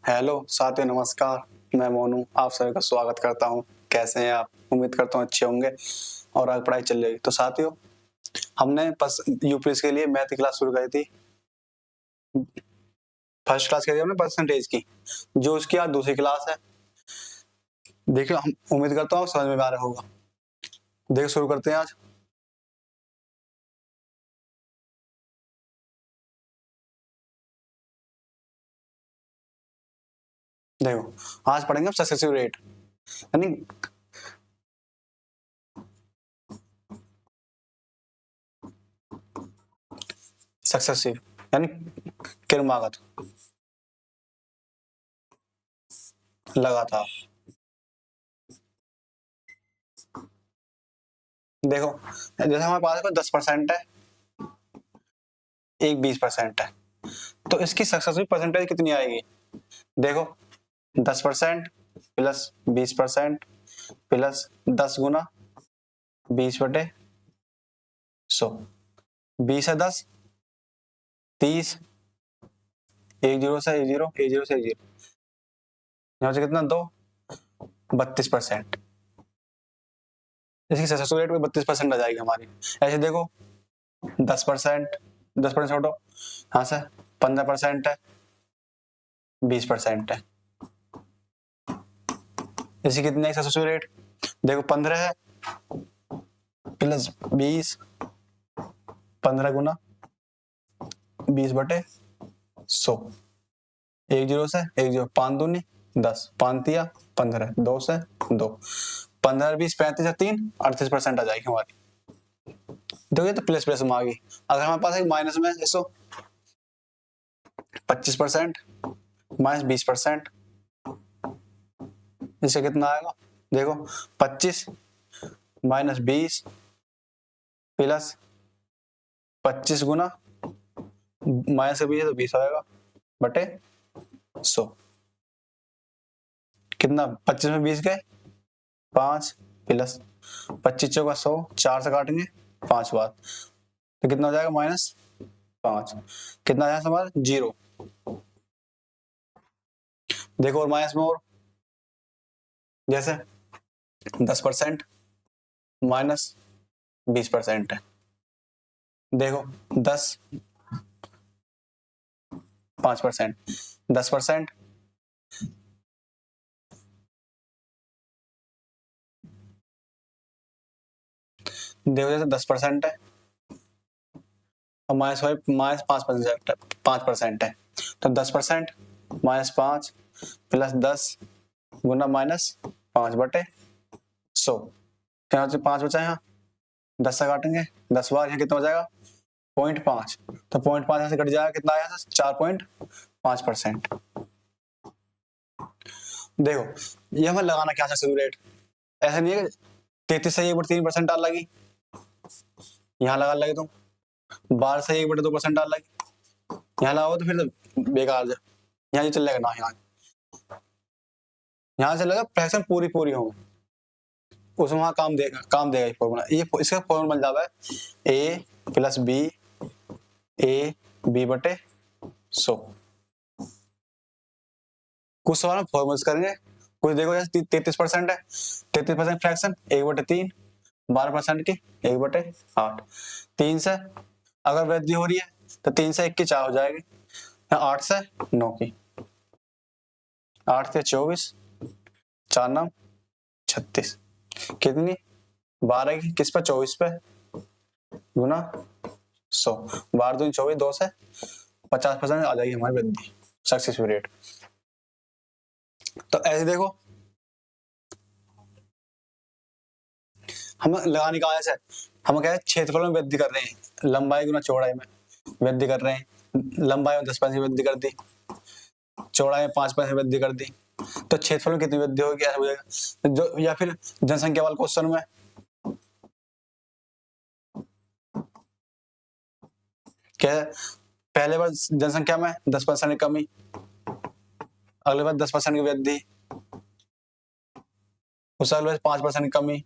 Hello साथियों, नमस्कार। मैं मोनू आप सभी का स्वागत करता हूं। कैसे हैं आप? उम्मीद करता हूं अच्छे होंगे और आगे पढ़ाई चल रही। तो साथियों, हमने यूपीएससी के लिए मैथ की क्लास शुरू करी थी। फर्स्ट क्लास करी हमने परसेंटेज की, जो उसकी आज दूसरी क्लास है। देखियो, हम उम्मीद करता हूं समझ में आ रहा होगा। देखिए, शुरू करते हैं आज। देखो, आज पढ़ेंगे हम सक्सेसिव रेट, यानी सक्सेसिव यानी क्रमागत, लगातार। देखो, जैसे हमारे पास 10% है, एक 20% है, तो इसकी सक्सेसिव परसेंटेज कितनी आएगी? देखो, 10% प्लस 20% प्लस 10 गुना 20/100। 20 है 10, 30, एक जीरो से एक जीरो, एक जीरो से एक जीरो, यहाँ से कितना 2, 32%। इसकी सक्सेस रेट में 32% आ जाएगी हमारी। ऐसे देखो, 10%, 10% छोड़ो, यहाँ से 15% है, 20% है। इसकी कितनी है सक्सेस रेट? देखो, 15 है प्लस 20, 15 गुना 20/100, एक जीरो से एक जीरो, 5 दूनी 10, 5 तिया 15, 2 से 2, 15, 20, 35, 3, 38% आ जाएगी हमारी। देखो, ये तो प्लस प्लस में आ गई। अगर हमारे पास एक माइनस में 25% माइनस 20%, इससे कितना आएगा? देखो, 25 माइनस 20 प्लस 25 गुना माइनस 20 तो 20 आएगा बटे 100। कितना? 25 में 20 गए 5 प्लस 25 चौका 100, 4 से काटेंगे 5 बार, तो कितना हो जाएगा? -5। कितना आया हमारा? 0। देखो, और माइनस में, और जैसे 10% माइनस 20% है। देखो, 10 5%, 10%, देखो जैसे 10% है और माइनस 5% है, तो 10% -5 प्लस 10 गुना -5/100। यहाँ से 5 बचा, यहाँ 10 से काटेंगे 10 बार, यहाँ कितना हो जाएगा? 0.5। तो 0.5 यहाँ से कट जाएगा, कितना आया? 4.5%। देखो, ये हमें लगाना क्या है रेट। ऐसा नहीं है कि 33 से 1/3% डाल लगी, यहाँ लगा लगे तुम 12 से 1/2% डाल लगी, यहाँ लगाओ तो फिर तो बेकार है। यहाँ ये चलेगा ना, यहाँ चलेगा फ्रैक्शन पूरी पूरी हो, उसमें वहां काम देगा ये फॉर्मूला। ये इसका फॉर्मूला बन जाता है a plus b, a b/100। कुछ सवाल फॉर्मूल्स करेंगे, कुछ देखो जैसे 33% है, 33% फ्रैक्शन 1/3, 12% की 1/8। 3 से अगर वृद्धि हो रही है तो 3 से 1 की 4 हो जाएगी, 8 से 9 की, 8 से 24, 4 9 36, कितनी? 12 की किस पे? 24 पे, गुना 100, 12 दूनी 24, 2 से 50% आ जाएगी हमारी वृद्धि, सक्सेसिव रेट। तो ऐसे देखो, हम लगाने का ऐसे हम क्या है, क्षेत्रफल में वृद्धि कर रहे हैं, लंबाई गुना चौड़ाई में वृद्धि कर रहे हैं। लंबाई में 10% वृद्धि कर दी, चौड़ाई में 5% वृद्धि कर दी, तो क्षेत्रफल में कितनी वृद्धि होगी? ऐसा हो जाएगा। जो या फिर जनसंख्या वाले क्वेश्चन में क्या है, पहले बार जनसंख्या में 10% की कमी, अगले बार 10% की वृद्धि, उससे अगले बार 5% की कमी,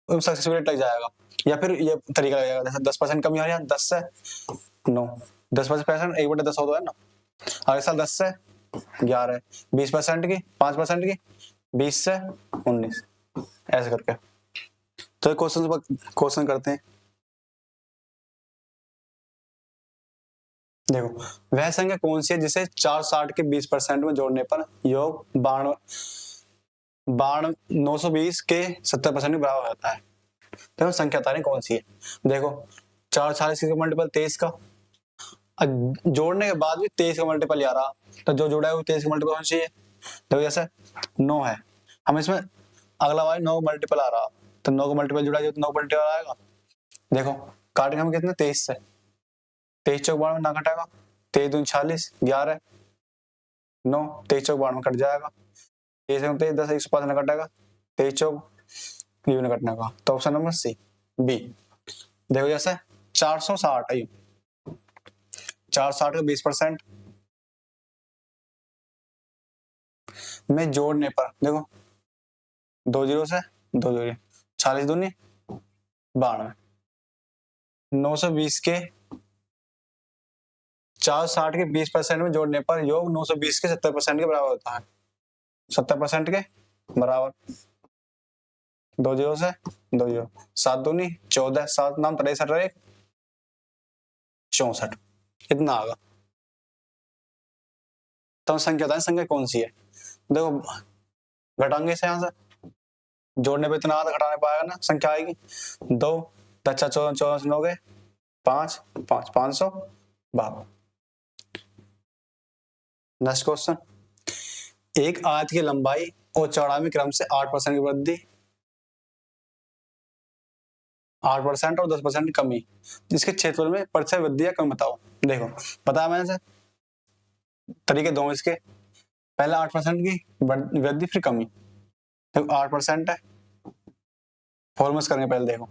सक्सेसिव रेट लग जाएगा। या फिर ये तरीका लगेगा, जैसे 10% कमी हो रही है 10 से 9, 10% 1/10 होता है ना, अगले साल 10 से 11, 20% की, 5% की, 20 से 19, ऐसे करके। तो क्वेश्चन करते हैं। देखो, वह संख्या कौन सी है जिसे 460 के 20% में जोड़ने पर योग 920 के 70% के बराबर होता है। देखो संख्या बता रहे कौन सी है। देखो 440 का मल्टीपल 23 का, जोड़ने के बाद भी 23 का मल्टीपल आ रहा, तो जो जोड़ा है वो 23 का मल्टीपल होना चाहिए। देखो जैसे 9 है, हम इसमें अगला वाला 9 का मल्टीपल आ रहा, तो 9 का मल्टीपल जुड़ा है तो 9 मल्टीपल आएगा। देखो काटेंगे हम कितने, 23 से, 23 चौक 92 ना कटेगा, 23 दूनी 40, 11 9, 23 चौक 92 कट जाएगा, 23 10 105 ना कटेगा, 23 चौक ये ना कटने का, तो ऑप्शन नंबर सी बी। देखो जैसे 460 है, 460 का 20% में जोड़ने पर, देखो 2 जीरो से 2 जीरो, 40 दूनी 92, 920 के 460 के 20% में जोड़ने पर योग 920 के 70% के बराबर होता है। 70% के बराबर 2 जीरो से 2 जीरो, 7 दूनी 14, 7 नाम 63 रहे 64, इतना आगा। तो संख्या बताएं संख्या कौन सी है। देखो घटाएंगे से यहां से, जोड़ने पे इतना आधा घटाने पाएगा ना, संख्या आएगी 2 10 14 14 9 गए 5 5 552। नेक्स्ट क्वेश्चन, एक आयत की लंबाई और चौड़ाई में क्रम से 8% की वृद्धि, 8% और 10% की कमी, जिसके क्षेत्रफल में प्रतिशत वृद्धि या कमी बताओ। देखो बताया मैंने से तरीके दो इसके, पहले 8% की वृद्धि फिर कमी। देखो 8% है, फॉर्मूला करेंगे पहले। देखो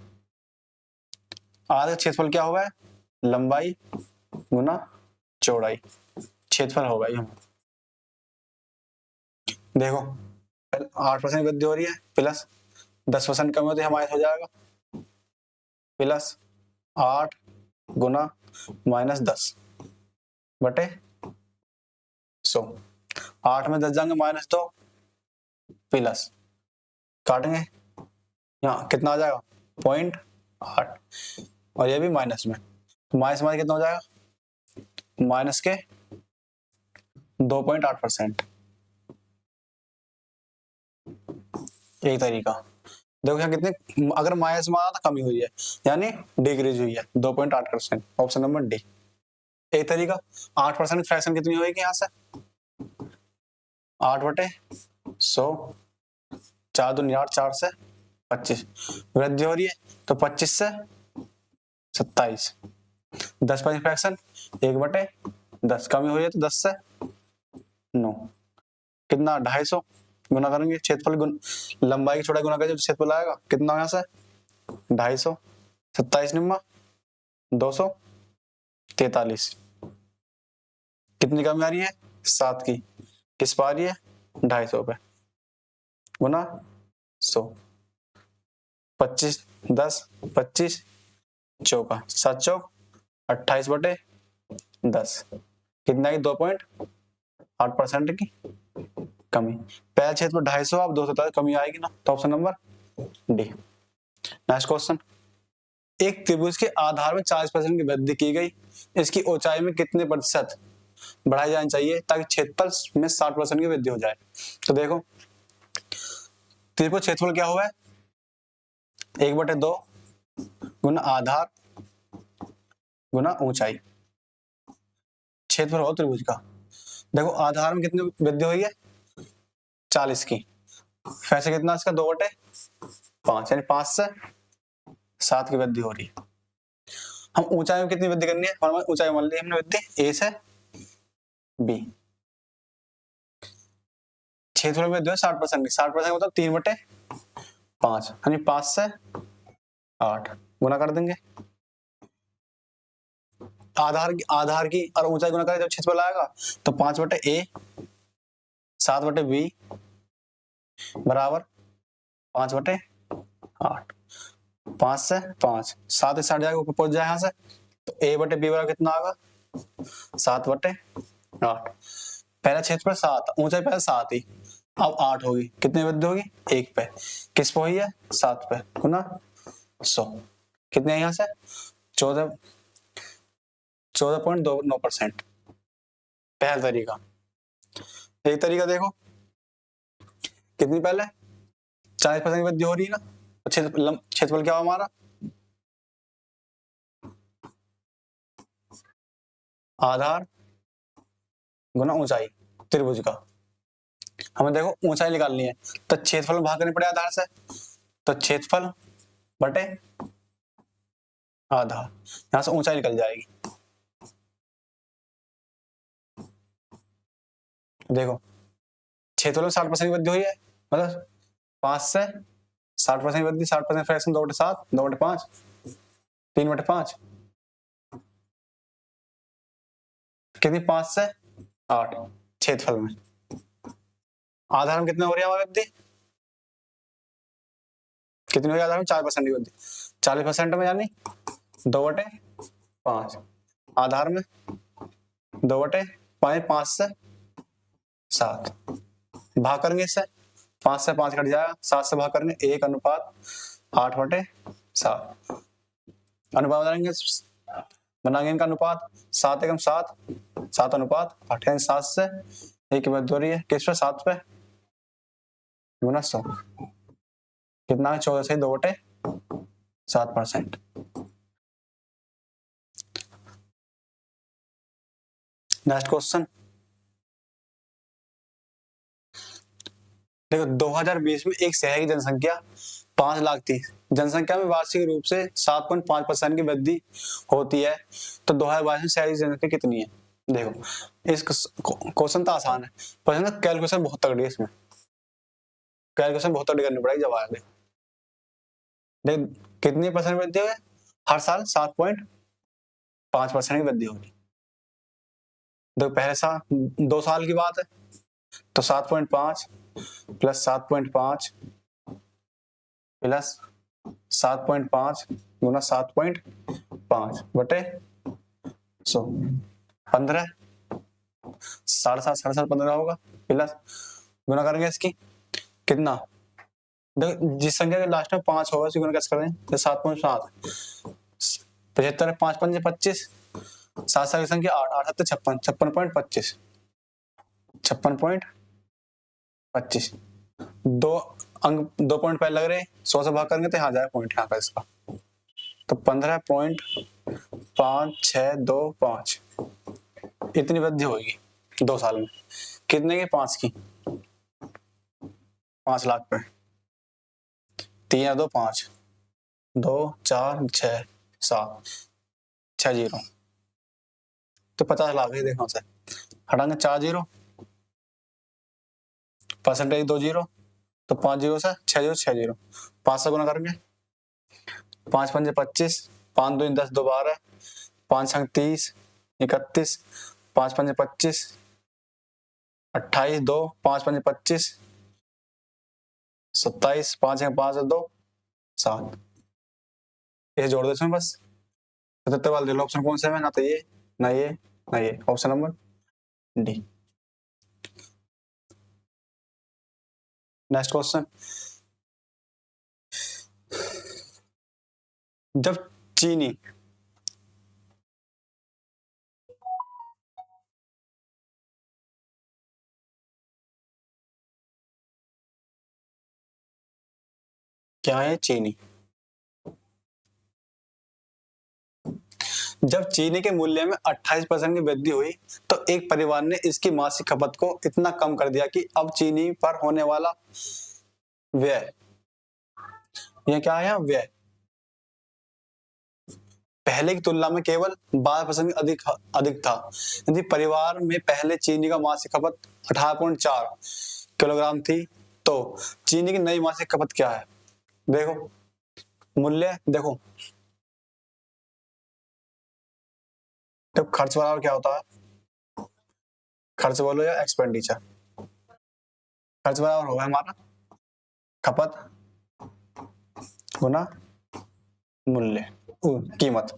आधा क्षेत्रफल क्या हुआ है, लंबाई गुना चौड़ाई, क्षेत्रफल होगा ये। देखो 8% वृद्धि हो रही है, प्लस 10% कमी होती है, हमारे हो जाएगा प्लस 8 गुना माइनस 10 बटे 100, 8 में 10 जाएंगे माइनस 2 प्लस काटेंगे, यहाँ कितना आ जाएगा 0.8, और ये भी माइनस में, तो माइनस माइनस कितना हो जाएगा, माइनस के 2.8%। एक तरीका। देखो यहाँ कितने, अगर माइनस में आया तो कमी हुई है, यानी डिक्रीज हुई है 2.8%, ऑप्शन नंबर डी। एक तरीका 8% फ्रैक्शन कितनी होगी यहाँ से, 8 बटे 100, 4 दूनी 8, 4 से 25, वृद्धि हो रही है तो 25 से 27, 10% फ्रैक्शन 1 बटे 10, कमी हुई है तो 10 से 9, कितना 250, गुना करेंगे क्षेत्रफल लंबाई की चौड़ाई गुना करेंगे तो क्षेत्रफल आएगा कितना, यहाँ से 250, 27 निम्मा 243, कितनी कमी आ रही है 7 की, किस पा रही है 250 पे, गुना 100, 25 10 25 चौका 7 चौक 28 बटे 10, कितना की 2.8% की कमी। पहले क्षेत्र में 250, आप 200 कमी आएगी ना, तो option number D. Next question, एक त्रिभुज के आधार में 40% की वृद्धि की गई, इसकी ऊंचाई में कितने प्रतिशत बढ़ाई जानी चाहिए ताकि क्षेत्रफल में 60% की वृद्धि हो जाए। तो देखो त्रिभुज क्षेत्रफल क्या हुआ है, 1/2 गुना आधार गुना ऊंचाई, क्षेत्रफल हो त्रिभुज का। देखो आधार में कितनी वृद्धि हुई है 40 की, वैसे कितना इसका 2/5, यानी 5 से 7 की वृद्धि हो रही है। हम ऊंचाई में कितनी वृद्धि करनी है, और ऊंचाई मान ली हमने वृद्धि ए से बी, क्षेत्रफल में वृद्धि 60% की, 60% मतलब 3/5, यानी 5 से 8 गुना कर देंगे, आधार की और ऊंचाई गुना करें जब क्षेत्रफल आएगा तो 5/a 7/b बराबर 5/8, 5 से 5, 7 से 8 जाएगा ऊपर पहुंच जाए यहाँ से, तो a/b बराबर कितना आएगा 7/8, पहला क्षेत्रफल 7, ऊंचाई पहले 7 ही, अब 8 होगी, कितनी वृद्धि होगी, 1 पे, किस पे हुई है, 7 पे, गुना 100, कितने है यहाँ से 14.29%। पहला तरीका। एक तरीका देखो, कितनी पहले 40% की वृद्धि हो रही है ना, तो क्षेत्रफल क्या हुआ हमारा, आधार गुना ऊंचाई त्रिभुज का। हमें देखो ऊंचाई निकालनी है, तो क्षेत्रफल भाग करने पड़े आधार से, तो क्षेत्रफल बटे आधार, यहां से ऊंचाई निकल जाएगी। देखो क्षेत्रफल में 60% की वृद्धि हुई है, मतलब 5 से 60% की वृद्धि, 60% फ्रैक्शन 2/7, 2/5, 3/5, कितनी 5 से 8 क्षेत्रफल में। आधार में कितने हो रही है हमारी वृद्धि, कितनी हो रही है आधार में, 4% की वृद्धि, 40% में यानी 2/5, आधार में 2/5, 5 से 7, भाग करेंगे इससे, 5 से 5 कट जाएगा, 7 से भाग करेंगे 1:8/7, अनुपात बनाएंगे इनका अनुपात, 7 एकम 7, 7:8, यानी 7 से 1 की वृद्धि हो रही है, किस पे, 7 पे, गुना 100, कितना है 14 से 2/7%। नेक्स्ट क्वेश्चन देखो, 2020 में एक शहर की जनसंख्या 5 लाख थी, जनसंख्या में वार्षिक रूप से 7.5% की वृद्धि होती है, तो 2022 में शहर की जनसंख्या कितनी है। देखो इस क्वेश्चन तो आसान है, पर कैलकुलेशन बहुत तगड़ी है, इसमें कैलकुलेशन बहुत तगड़ी करनी पड़ेगी जब आएगा। देख कितनी परसेंट वृद्धि है, हर साल 7.5% की वृद्धि होगी। देखो पहले साल 2 साल की बात है, तो 7.5 प्लस 7.5 प्लस 7.5 गुना 7.5 बटे 100, 15, 7.5 15 होगा, प्लस गुना करेंगे इसकी, कितना, देखो जिस संख्या के लास्ट में 5 होगा उसकी गुना कैसे करें, तो 7.7, 75, 5 5 25, 7 की संख्या 8, 8 7 56, 56.25, 56.25, 2 अंक 2 पॉइंट पहले लग रहे, 100 से भाग करेंगे तो यहाँ जाए पॉइंट यहाँ का इसका, तो 15.5625, इतनी वृद्धि होगी 2 साल में, कितने की, 5 की, 5 लाख पे, 3 या 2 5, 2 4 6 7 6 जीरो, तो 50 लाख है। देखो से हटाएंगे 4 जीरो, परसेंटेज 2 जीरो, तो 5 जीरो से 6 जीरो 6 जीरो, 5 से गुना करेंगे, 5 5 25, 5 2 10 2 12, 5 संग 30 31, 5 5 25, 28 2, 5 5 25, 27, 5 5 2 7, ये जोड़ दो इसमें बस, 77 वाले ले लो, ऑप्शन कौन सा है, ना तो ये ना ये ना ये, option number D. Next question, जब चीनी क्या है, चीनी, जब चीनी के मूल्य में 28% की वृद्धि हुई, तो एक परिवार ने इसकी मासिक खपत को इतना कम कर दिया कि अब चीनी पर होने वाला व्यय, यह क्या है, व्यय पहले की तुलना में केवल 12% अधिक अधिक था। यदि परिवार में पहले चीनी का मासिक खपत 18.4 किलोग्राम थी, तो चीनी की नई मासिक खपत क्या है। देखो मूल्य, देखो तो खर्च बराबर क्या होता है, खर्च बोलो या एक्सपेंडिचर, खर्च बराबर होगा हमारा खपत गुना मूल्य, कीमत।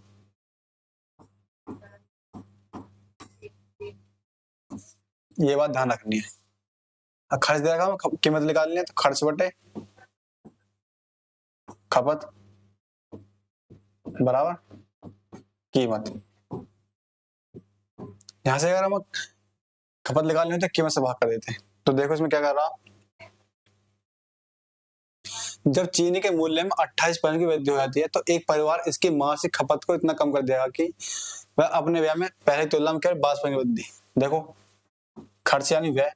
ये बात ध्यान रखनी है। अब खर्च देगा, कीमत निकालनी है तो खर्च बटे खपत बराबर कीमत। यहां से अगर हम खपत निकालनी हो तो कीमत से भाग कर देते हैं। तो देखो इसमें क्या कर रहा, जब चीनी के मूल्य में 28% की वृद्धि हो जाती है तो एक परिवार इसकी मासिक खपत को इतना कम कर देगा कि वह अपने व्यय में पहले की तुलना में केवल 22% की वृद्धि। देखो खर्च यानी व्यय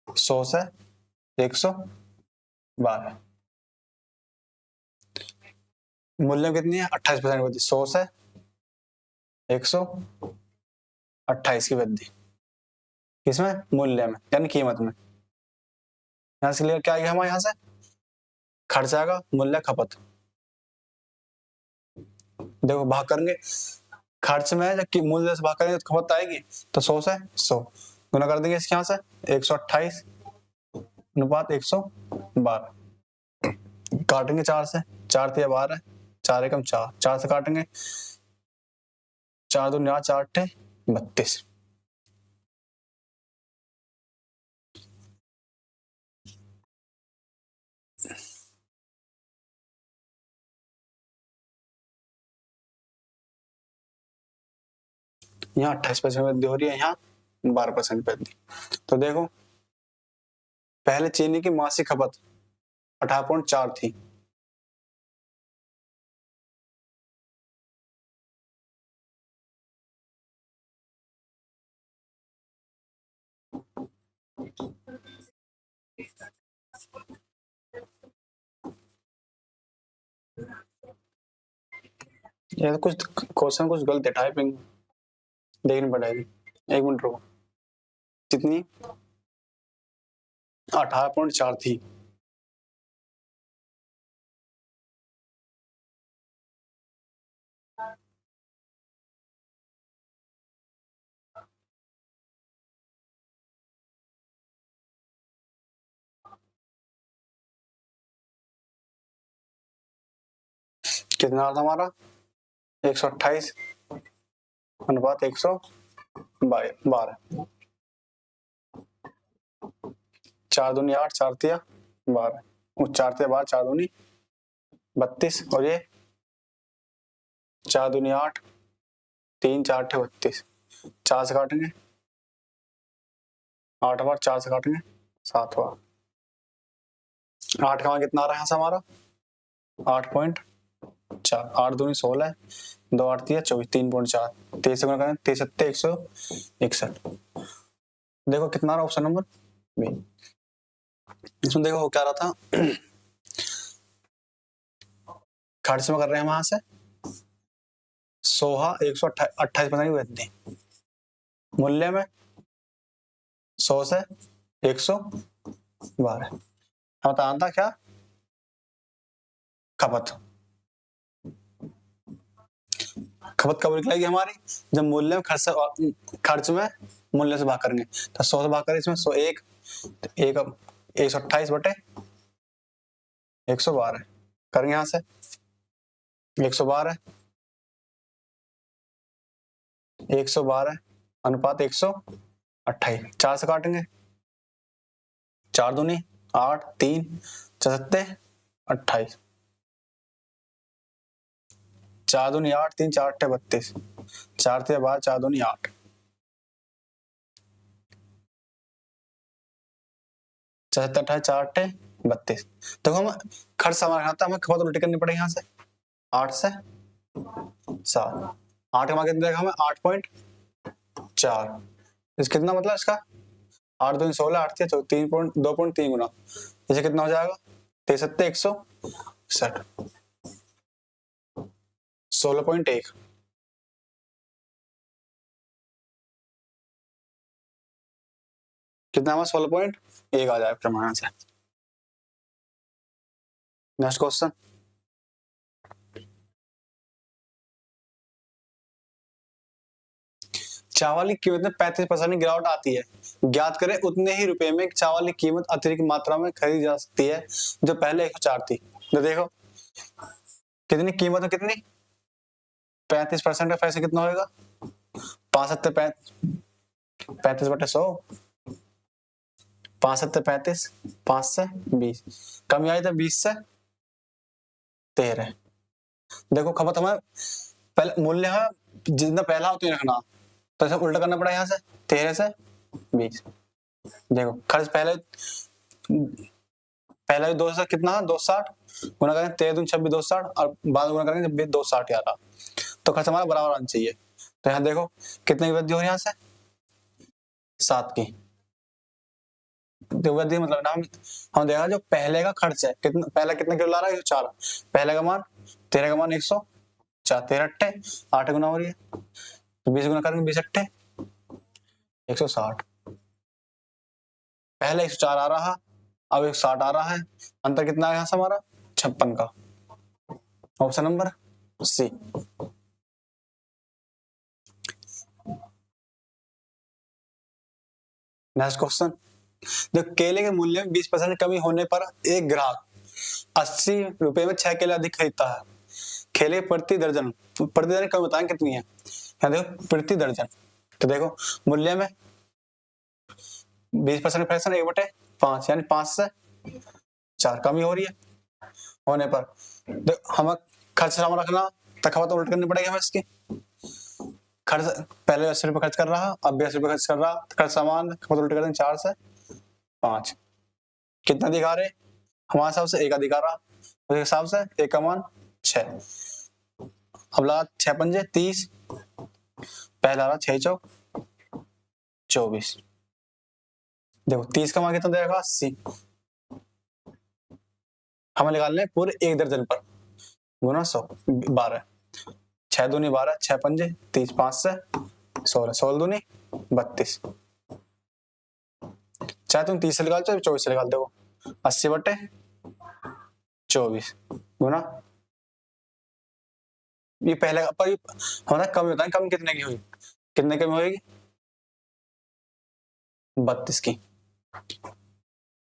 100 से 112, मूल्य में कितनी है 28% की वृद्धि, 100 से 128 की वृद्धि किसमें, मूल्य में यानी कीमत में। यहां से क्लियर क्या आएगा हमारे, यहां से खर्च आएगा मूल्य खपत, देखो भाग करेंगे खर्च में जब मूल्य से भाग करेंगे तो खपत आएगी, तो 100 से 100 गुना कर देंगे इसके, यहां से 128 अनुपात 112, काटेंगे 4 से, 4 तिया 12, 4 एकम 4, 4 से काटेंगे 4 दूनी 8, 4 अट्ठे 32। यहाँ 28% वृद्धि हो रही है, यहाँ 12% वृद्धि। तो देखो पहले चीनी की मासिक खपत 18.4 थी, ये तो कुछ क्वेश्चन कुछ गलत है, टाइपिंग देखनी पड़ेगी। 1 मिनट रुको, कितनी 18.4 थी, कितना था हमारा 128 अनुपात 112, 4 दूनी 8, 4 तिया 12, 4 तिया 12, 4 दूनी 32, और ये 4 दूनी 8, 3 4 अट्ठे 32, 4 से काटेंगे 8 बार, 4 से काटेंगे 7 बार, 8 का मान कितना आ रहा है यहाँ से हमारा 8.4, 8 दूनी 16, 2 8 तिया 24, 3.4, 23 से गुना करें 23 सत्ते 161। देखो कितना रहा ऑप्शन नंबर बी। इसमें देखो क्या रहा था, खर्च में कर रहे हैं हम यहां से सोहा 128% की वृद्धि, मूल्य में 100 से 112, बताना था क्या खपत, खपत कब निकलेगी हमारी, जब मूल्य में खर्च में मूल्य से भाग करेंगे, तो 100 से भाग करें इसमें 101, तो 128 बटे 112 करेंगे, यहां से 112 अनुपात 128, 4 से काटेंगे 4 दूनी 8, 3 चौसत्ते 28, 4 दूनी 8, 3 4 अट्ठे 32, 4 तिया 12, 4 दूनी 8, 74 28, 4 अट्ठे 32। देखो हम खर्च सामान खाता, हमें खपत उल्टी करनी पड़ेगी, यहाँ से 8 से 7, 8 का मान कितना देगा हमें 8.4, इस कितना मतलब इसका 8 दूनी 16, 8 तिया 2.3 गुना, इसे कितना हो जाएगा 23 सत्ते 161, 16.1, कितना हमारा 16.1 आ जाएगा प्रमाण से। नेक्स्ट क्वेश्चन, चावल की कीमत में 35% की गिरावट आती है, ज्ञात करें उतने ही रुपए में चावल की कीमत अतिरिक्त मात्रा में खरीदी जा सकती है जो पहले 104 थी। तो देखो कितनी कीमत है, कितनी 35% का पैसे कितना होगा 5 सत्तर 35/100, 5×7 = 35, 5 से 20, कमी आई था 20 से 13। देखो खपत हमें पहले मूल्य है जितना पहला उतना ही रखना, तो इसे उल्टा करना पड़ा यहाँ से 13 से 20। देखो खर्च पहले भी 2 से कितना 260 गुना करेंगे 13×2 = 260 और बाद गुना करेंगे जब 260 आ रहा, तो खर्च हमारा बराबर आना चाहिए। तो यहाँ देखो कितने की वृद्धि हो रही है यहाँ से 7 की वृद्धि, मतलब ना हम देखा जो पहले का खर्च है कितना, पहले कितने किलो ला रहा है 104, पहले का मान 13 का मान 104, 13 × 8 गुना हो रही है, तो 20 गुना करेंगे 20 × 160, पहले 104 आ रहा अब 160 आ रहा है, अंतर कितना है यहाँ से हमारा 56 का। Option number C. Next question, देखो केले के मूल्य में 20% कमी होने पर एक ग्राहक 80 रुपए में 6 केले अधिक खरीदता है। केले प्रति दर्जन कमी बताएं कितनी है, यहाँ देखो प्रति दर्जन, तो देखो मूल्य में 20% फ्रैक्शन 1/5 यानी 5 से 4 कमी हो रही है होने पर, देखो हमें खर्च हमें रखना तो खपत उल्ट करनी पड़ेगी हमें इसकी। खर्च पहले 80 रुपए खर्च कर रहा अब भी 80 रुपए खर्च कर रहा, तो खर्च समान, खपत उल्ट कर देंगे 4 से 5, कितना दिखा रहे हमारे हिसाब से 1 दिखा रहा, उस हिसाब से 1 का मान 6, अब लगा 6×5 = 30, पहला रहा 6×4 = 24, देखो 30 का मान कितना देगा 80, हमें निकालने हैं पूरे 1 दर्जन पर गुना 100 12, 6 दूनी 12, 6×5 = 30, 5 से 16, 16 दूनी 32, चाहे तुम 30 से निकाल चाहे 24 से निकाल, देखो 80/24 गुना, ये पहले पर हमारा कम होता है, कम कितने की हुई, कितने कमी होगी 32 की।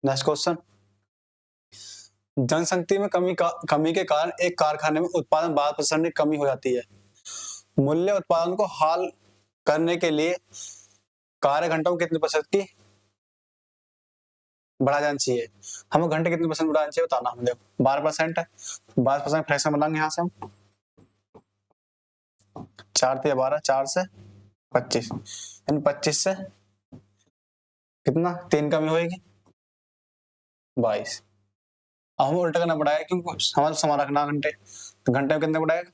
नेक्स्ट क्वेश्चन, जनशक्ति में कमी के कारण एक कारखाने में उत्पादन 12% की कमी हो जाती है। मूल्य उत्पादन को हाल करने के लिए कार्य घंटों में कितने प्रतिशत की बढ़ा जाना चाहिए, हमें घंटे कितने % बढ़ाना चाहिए बताना। हम देखो 12% है, 12% फ्रैक्शन बनाएंगे यहाँ से हम 4 × 12, 4 से 25, यानी 25 से कितना 3 कमी होगी 22, अब हमें उल्टा करना पड़ेगा क्योंकि हमारा समान रखना घंटे, तो घंटे में कितने बढ़ाएगा,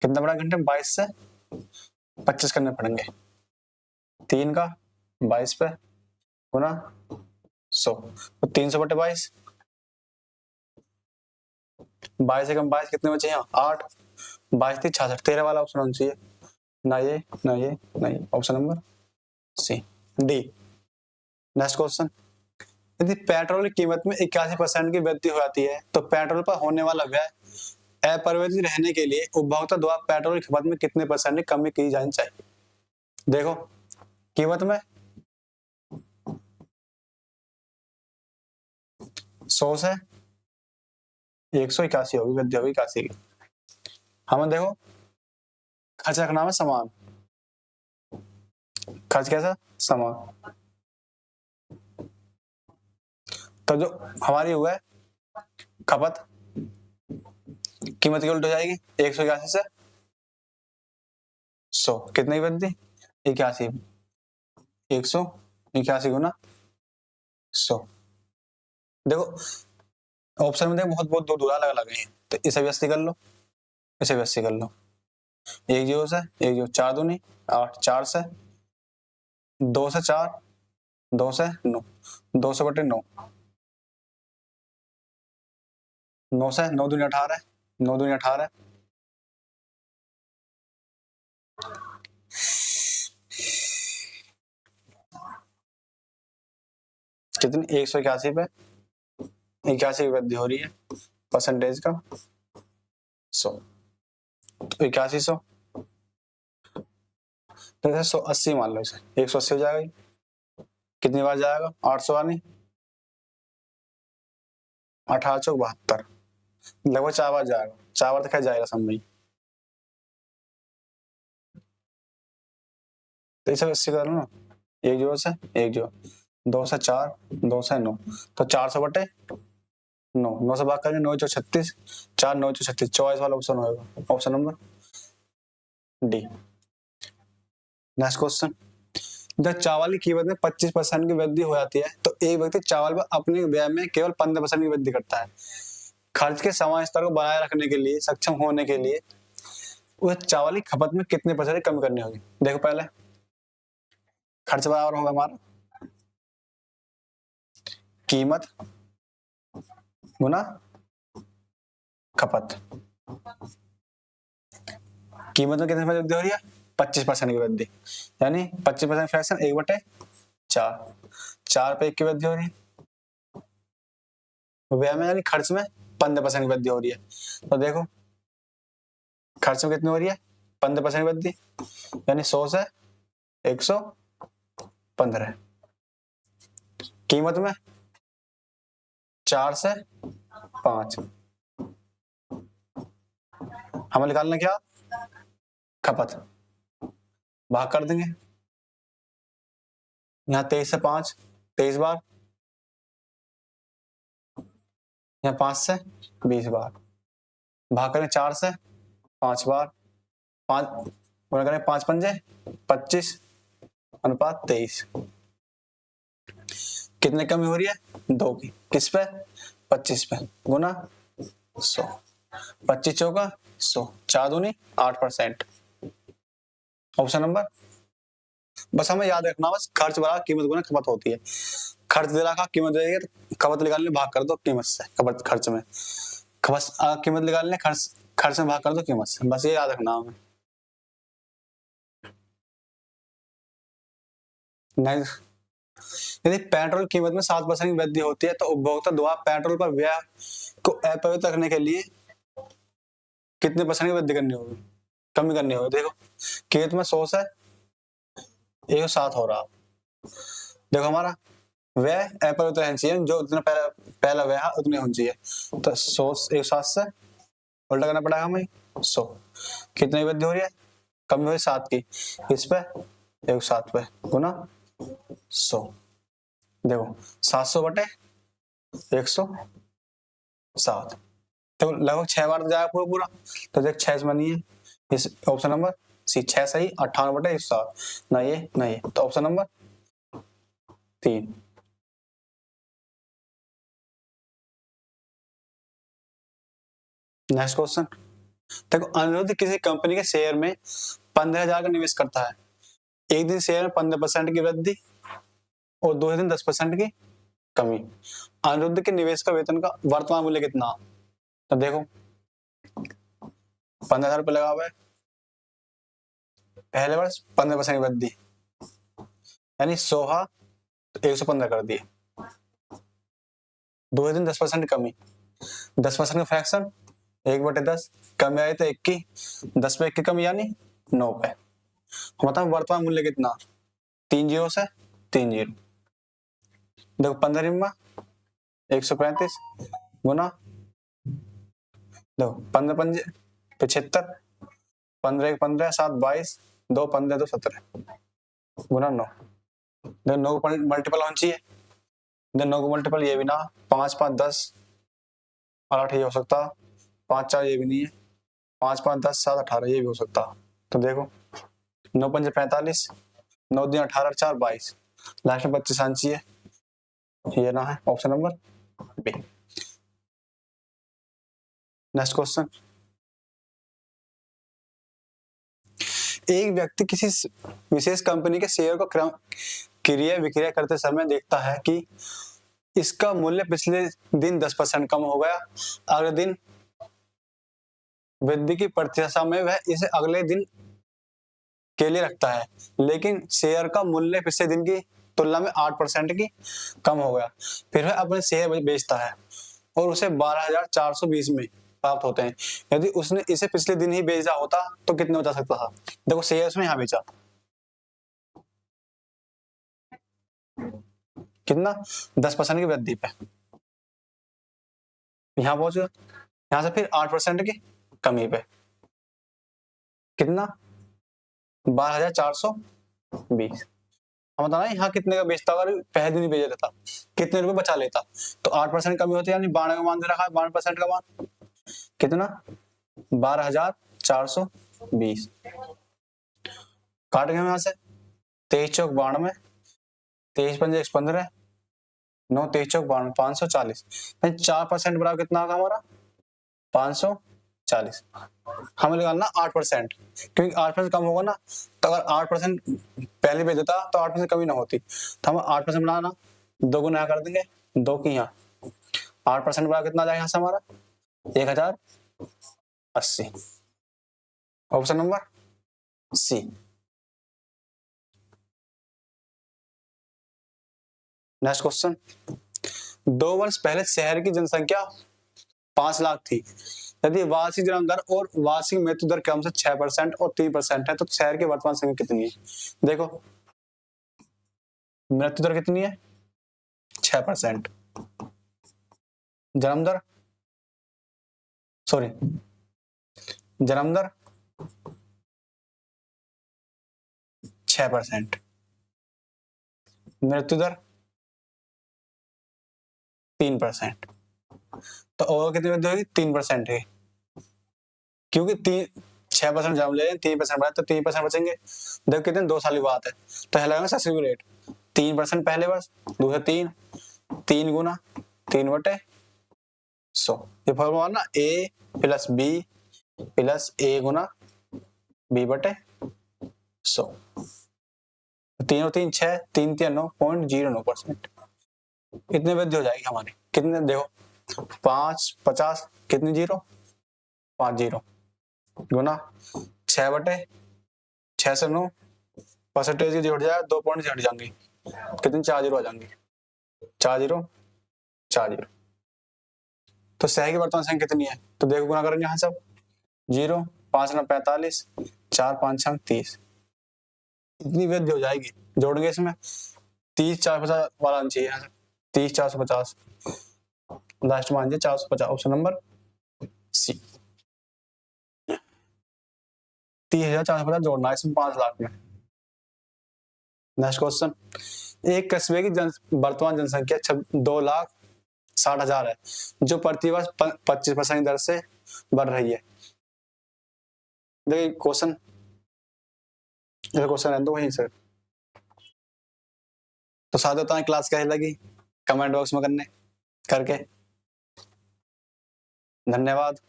कितना बढ़ा घंटे में 22 से 25 करने पड़ेंगे, 3 का 22 पे गुना 100, तो 300/22, 22 से कम 22 कितने बचे यहाँ 8, 22 × 3 = 66, 13 वाला ऑप्शन होना चाहिए, ना ये ना ये ना ये, option number C D. Next question, यदि पेट्रोल की कीमत में 81% की वृद्धि हो जाती है तो पेट्रोल पर होने वाला व्यय अपरिवर्तित रहने के लिए उपभोक्ता द्वारा पेट्रोल की खपत में कितने % की कमी की जानी चाहिए। देखो कीमत में 100 से 181 होगी वृद्धि होगी 81 की, हमें देखो खर्च रखना है समान, खर्च कैसा समान, तो जो हमारी हुआ है खपत कीमत की उल्ट हो जाएगी 181 से 100, कितने की वृद्धि 81, 181 गुना 100, देखो ऑप्शन में देखो बहुत बहुत दूर अलग अलग है, तो इसे भी 80 कर लो, इसे भी 80 कर लो, 1 0 से 1 0, 4 दूनी 8, 4 से 2 से 4, 2 से 9, 200/9, 9 से 9 दूनी 18, 9 दूनी 18, कितनी 181 पे 81 की वृद्धि हो रही है परसेंटेज का 100, तो 8100, तो 180 मान लो, इसे 180 हो जाएगा, कितनी बार जाएगा 800 आनी 18 × 72, लगभग 4 बार जाएगा, 4 बार तो खैर जाएगा सब में। तो इसे इससे कर लो ना, 1 0 से 1 0, 2 से 4, 2 से 9, तो 400/9, 9 से भाग करेंगे 9 चौ 36, 4 9 चौ 36, 24 वाला ऑप्शन होगा, option number D. Next question, जब चावल की कीमत में 25% की वृद्धि हो जाती है तो एक व्यक्ति चावल पर अपने व्यय में केवल 15% की वृद्धि करता है। खर्च के समान स्तर को बनाए रखने के लिए सक्षम होने के लिए उस चावल की खपत में कितने % कमी करनी होगी। देखो पहले खर्च बराबर होगा हमारा कीमत गुना खपत। कीमत में कितने वृद्धि हो रही है, 25% की वृद्धि, यानी 25% फ्रैक्शन 1/4, 4 पे 1 की वृद्धि हो रही है। व्यय में यानी खर्च में 15% की वृद्धि हो रही है, तो देखो खर्च में कितनी हो रही है 15% की वृद्धि, यानी 100 से 115। कीमत में 4 से 5, हमें निकालना क्या, खपत, भाग कर देंगे, यहाँ 23 से 5 23 बार, यहाँ 5 से 20 बार, भाग करें 4 से 5 बार, 5 गुणा करें 5 पंजे 25 अनुपात 23, कितने कमी हो रही है 2 की, किस पे 25 पे, गुना 100, 25 चौका 100, 4 दूनी 8%, ऑप्शन नंबर। बस हमें याद रखना बस खर्च बराबर कीमत गुना खपत होती है। खर्च दे रखा कीमत देगी तो खपत निकालने भाग कर दो कीमत से, खपत खर्च में खपत कीमत निकालने खर्च खर्च में भाग कर दो कीमत से, बस ये याद रखना हमें। नेक्स्ट, यदि पेट्रोल कीमत में 7% की वृद्धि होती है तो उपभोक्ता द्वारा पेट्रोल पर व्यय को अपरिवर्तित रखने के लिए कितने % की वृद्धि करनी होगी, कमी करनी होगी। देखो कीमत में 100 से 107 हो रहा, देखो हमारा व्यय अपरिवर्तित रहना चाहिए, जो उतना पहला व्यय है उतने होना चाहिए, तो 100 107 से उल्टा करना पड़ेगा हमें 100, कितनी वृद्धि हो रही है, कमी हो रही 7 की, इस पे 107 पे गुना 100, देखो 700/107, तो लगभग 6 बार जाएगा पूरा पूरा, तो देख 6 इसमें नहीं है, इस ऑप्शन नंबर सी 6 सही, 58/107, ना ये ना ये, तो ऑप्शन नंबर 3। नेक्स्ट क्वेश्चन, देखो अनिरुद्ध किसी कंपनी के शेयर में 15,000 का निवेश करता है, एक दिन शेयर में 15% की वृद्धि और दूसरे दिन 10% की कमी। अनिरुद्ध के निवेश का वेतन का वर्तमान मूल्य कितना, तो देखो 15,000 रुपये लगा हुआ है, पहले वर्ष 15% की वृद्धि, यानी 100 तो 115 कर दिए, दूसरे दिन 10% कमी, 10% का फ्रैक्शन 1/10, कमी आई तो 1 की, 10 पे 1 की कमी यानी 9 पे, मतलब वर्तमान मूल्य कितना 3 0 से 3 0, देखो 15 में 135 गुना, देखो 15 पंजे 75, 15 1 15 7 22, 2 15 2 17 गुना 9, देखो 9 को मल्टीपल होना चाहिए, देखो 9 को मल्टीपल ये भी ना, 5 5 10 और 8 ये हो सकता, 5 4 ये भी नहीं है, 5 5 10 7 18 ये भी हो सकता, तो देखो 9 पंजे 45, 9 दिन 18 4 22, लास्ट में 25 आना चाहिए, ये ना है, option number B. Next question, एक व्यक्ति किसी विशेष कंपनी के शेयर को क्रय विक्रय करते समय देखता है कि इसका मूल्य पिछले दिन 10% कम हो गया, अगले दिन वृद्धि की प्रत्याशा में वह इसे अगले दिन के लिए रखता है, लेकिन शेयर का मूल्य पिछले दिन की तुलना में 8% की कम हो गया, फिर वह अपने शेयर बेचता है और उसे 12,420 में प्राप्त होते हैं। यदि उसने इसे पिछले दिन ही बेचा होता तो कितने बचा सकता था, देखो शेयर्स में यहाँ बेचा कितना 10% की वृद्धि पे, यहाँ पहुंच गया, यहाँ से फिर 8% की कमी पे कितना 12,420, 20। हम बताना यहाँ कितने का बेचता, अगर पहले दिन ही बेच देता कितने रुपए बचा लेता। तो 8% कमी होती है, यानी 12 का मान दे रखा है, 12% का मान कितना 12,420। काट गए यहाँ से 23 चौक 92, 23 पंजे 115, 9 23 चौक 92, 540। 4% बराबर कितना होगा हमारा 540। हमें निकालना 8%, क्योंकि 8% कम होगा ना, तो अगर 8% पहले भेज देता तो 8% कमी ना होती। तो हम 8% बनाना, 2 गुना कर देंगे, 2 की यहाँ 8% बराबर कितना आ जाएगा यहाँ से हमारा 1080। Option number C. Next question, 2 वर्ष पहले शहर की जनसंख्या 5 लाख थी। यदि वार्षिक जन्म दर और वार्षिक मृत्यु दर क्रम से 6% और 3% है, तो शहर की वर्तमान संख्या कितनी है? देखो मृत्यु दर कितनी है 6%, जन्म दर जन्म दर 6%, मृत्यु दर 3%। तो और कितनी वृद्धि होगी 3% है, क्योंकि 6% जन्म ले 3% बढ़ा, तो 3% बचेंगे। देखो कितने 2 साल की बात है, तो लगाएंगे सब्सिडी रेट 3% पहले वर्ष, दूसरे 3 गुना 3/100। ये फॉर्मूला ना a plus b plus a Guna b/100। 3 और 3 6, 3 3 9.09%। इतने वृद्धि हो जाएगी हमारी। कितने देखो 5 50 कितनी 0 5 0 गुना 6/6 से 9 परसेंटेज की हट जाएगा, 2 पॉइंट हट जाएंगे, कितनी 4 0 आ जाएंगे, 4 0 4 0। तो शहर की वर्तमान संख्या कितनी है? तो देखो गुना करेंगे यहाँ सब 0 5 9 45 4 5 6 30। इतनी वृद्धि हो जाएगी। जोड़ेंगे इसमें 30 450 वाला आना चाहिए, 30 450 लास्ट मान 450। ऑप्शन नंबर सी। 30,450 जोड़ना है इसमें 5 लाख में। नेक्स्ट क्वेश्चन, एक कस्बे की वर्तमान जनसंख्या 2,60,000 है, जो प्रति वर्ष 25% की दर से बढ़ रही है। देखिए क्वेश्चन है तो वहीं से। तो साथ होता है क्लास कैसी लगी कमेंट बॉक्स में करके। धन्यवाद।